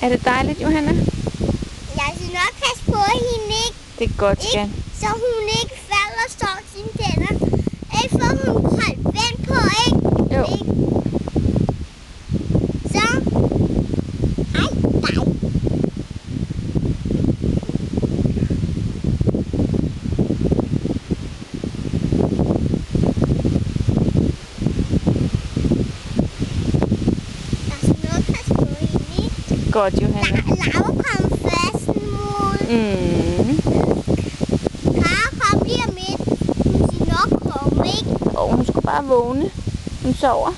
Er det dejligt, Johanna? Jeg skal nok passe på hende, ikke? Det er godt, skat. Så hun ikke falder og står sine tænder. Ikke for hun holdt vand på, ikke? Jo. Ikke? Så. Ej, nej. Jeg skal nok passe på hende, ikke? Godt, Johanna. Laura kom fast mod. Kara kom lige om lidt. Hun siger nok komme, ikke? Og hun skulle bare vågne. Hun sover.